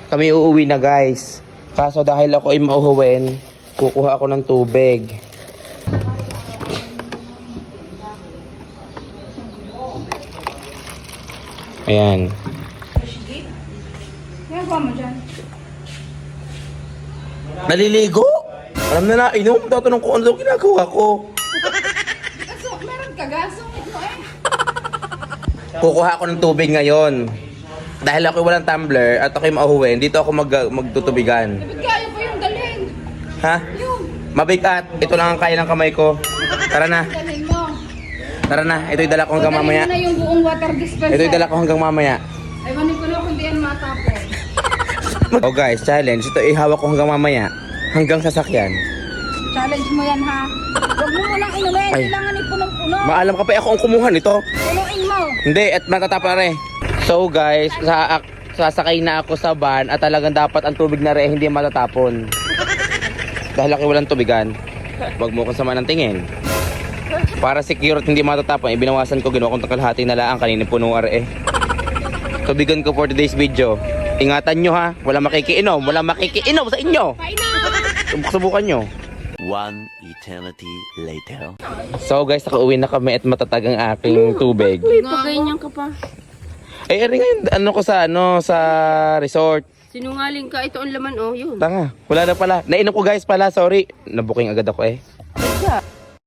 Kami uuwi na guys. Kaso dahil ako ay mauhuwin, kukuha ako ng tubig. Ayan. Ginagawa mo dyan? Naliligo? Alam na na, inom. Tatanong ko ano ginagawa ko. Kaso, meron ka gasong ito eh. Kukuha ako ng tubig ngayon. Dahil ako walang tumbler at ako'y mauhuwin, dito ako magtutubigan. Dapat kaya ko yung dalhin. Ha? Yung Mabigat. Ito lang ang kaya ng kamay ko. Tara na. dalhin mo. Tara na. Ito'y dala ko hanggang Dalhin mamaya. mo na yung buong water dispenser. Ito'y dala ko hanggang mamaya. Ewanin ko na kung di yan matapon. Oh guys, challenge. Ito ihawak ko hanggang mamaya. Hanggang sasakyan. Challenge mo yan ha. Huwag mo munang inumin. Ay. Kailangan ipunong-puno. Maalam ka pa ako ang kumuha nito. Punuin mo. Hindi, at matatapa na rin. So guys, sasakay na ako sa van at talagang dapat ang tubig na rin hindi matatapon. Dahil ako walang tubigan. Huwag mo kong sama ng tingin. Para secure at hindi matatapon, ibinawasan ko, ginawa kong kalahati na lang kanina puno are. Tubigan ko for today's video. Ingatan nyo ha, wala makikiinom sa inyo. Subukan nyo. One eternity later. So guys, nakauwi na kami at matatag ang aking tubig. Ganyan ka pa. Ay, ngayon, sa resort. Sinungaling ka. Ito ang laman oh. Yun. Tanga, wala na pala. Nainom ko guys pala, sorry. Nabuking agad ako eh.